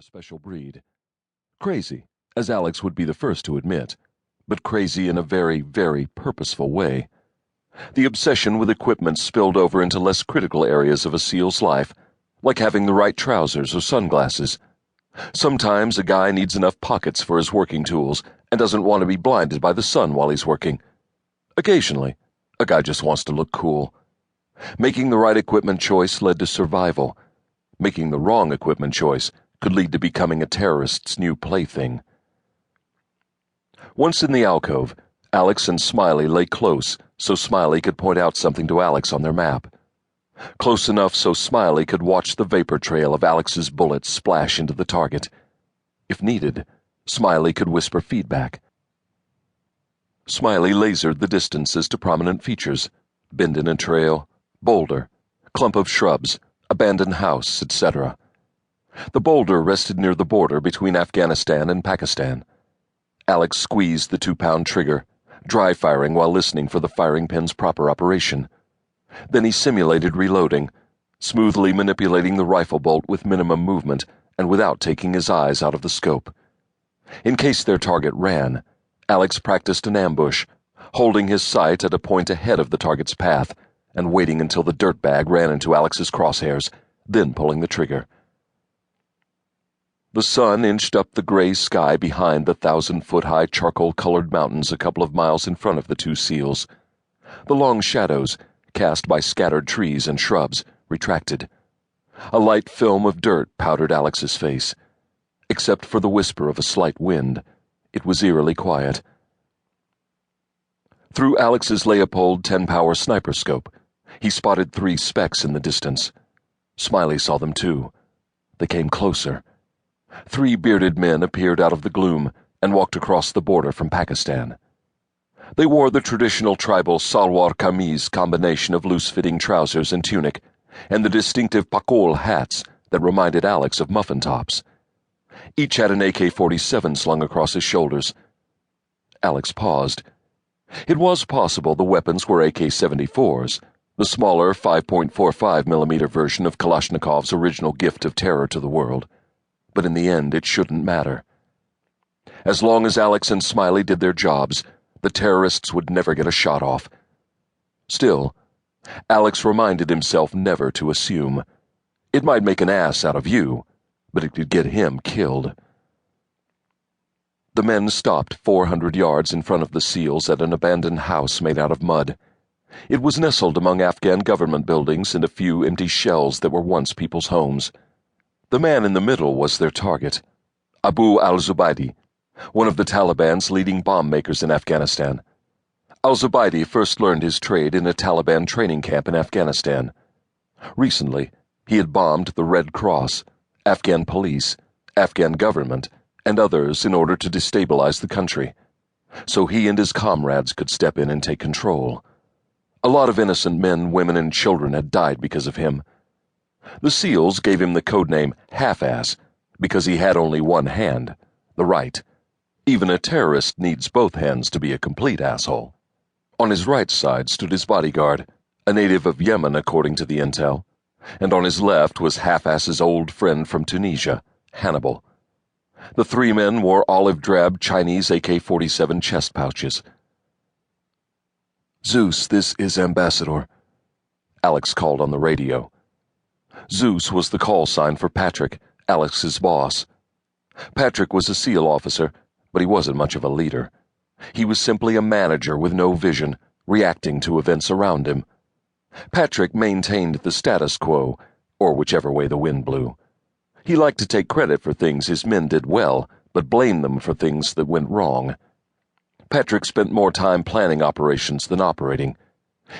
a special breed. Crazy, as Alex would be the first to admit, but crazy in a very, very purposeful way. The obsession with equipment spilled over into less critical areas of a SEAL's life, like having the right trousers or sunglasses. Sometimes a guy needs enough pockets for his working tools and doesn't want to be blinded by the sun while he's working. Occasionally, a guy just wants to look cool. Making the right equipment choice led to survival. Making the wrong equipment choice could lead to becoming a terrorist's new plaything. Once in the alcove, Alex and Smiley lay close so Smiley could point out something to Alex on their map. Close enough so Smiley could watch the vapor trail of Alex's bullets splash into the target. If needed, Smiley could whisper feedback. Smiley lasered the distances to prominent features: bend in a trail, boulder, clump of shrubs, abandoned house, etc. The boulder rested near the border between Afghanistan and Pakistan. Alex squeezed the 2-pound trigger, dry firing while listening for the firing pin's proper operation. Then he simulated reloading, smoothly manipulating the rifle bolt with minimum movement and without taking his eyes out of the scope. In case their target ran, Alex practiced an ambush, holding his sight at a point ahead of the target's path and waiting until the dirtbag ran into Alex's crosshairs, then pulling the trigger. The sun inched up the gray sky behind the 1,000-foot-high charcoal-colored mountains a couple of miles in front of the two SEALs. The long shadows, cast by scattered trees and shrubs, retracted. A light film of dirt powdered Alex's face. Except for the whisper of a slight wind, it was eerily quiet. Through Alex's Leopold 10-power sniper scope, he spotted 3 specks in the distance. Smiley saw them too. They came closer. 3 bearded men appeared out of the gloom and walked across the border from Pakistan. They wore the traditional tribal salwar kameez combination of loose-fitting trousers and tunic, and the distinctive pakol hats that reminded Alex of muffin tops. Each had an AK-47 slung across his shoulders. Alex paused. It was possible the weapons were AK-74s, the smaller 5.45mm version of Kalashnikov's original gift of terror to the world. But in the end, it shouldn't matter. As long as Alex and Smiley did their jobs, the terrorists would never get a shot off. Still, Alex reminded himself never to assume. It might make an ass out of you, but it could get him killed. The men stopped 400 yards in front of the SEALs at an abandoned house made out of mud. It was nestled among Afghan government buildings and a few empty shells that were once people's homes. The man in the middle was their target, Abu al-Zubaydi, one of the Taliban's leading bomb makers in Afghanistan. Al-Zubaydi first learned his trade in a Taliban training camp in Afghanistan. Recently, he had bombed the Red Cross, Afghan police, Afghan government, and others in order to destabilize the country, so he and his comrades could step in and take control. A lot of innocent men, women, and children had died because of him. The SEALs gave him the codename Half-Ass because he had only one hand, the right. Even a terrorist needs both hands to be a complete asshole. On his right side stood his bodyguard, a native of Yemen according to the intel, and on his left was Half-Ass's old friend from Tunisia, Hannibal. The 3 men wore olive-drab Chinese AK-47 chest pouches. "Zeus, this is Ambassador," Alex called on the radio. Zeus was the call sign for Patrick, Alex's boss. Patrick was a SEAL officer, but he wasn't much of a leader. He was simply a manager with no vision, reacting to events around him. Patrick maintained the status quo, or whichever way the wind blew. He liked to take credit for things his men did well, but blamed them for things that went wrong. Patrick spent more time planning operations than operating.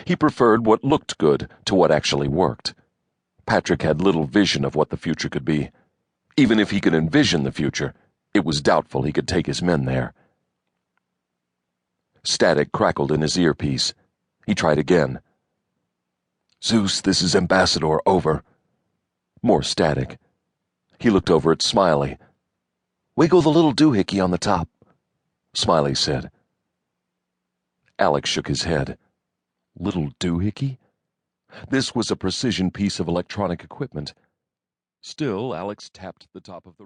He preferred what looked good to what actually worked. Patrick had little vision of what the future could be. Even if he could envision the future, it was doubtful he could take his men there. Static crackled in his earpiece. He tried again. "Zeus, this is Ambassador, over." More static. He looked over at Smiley. "Wiggle the little doohickey on the top," Smiley said. Alex shook his head. Little doohickey? This was a precision piece of electronic equipment. Still, Alex tapped the top of the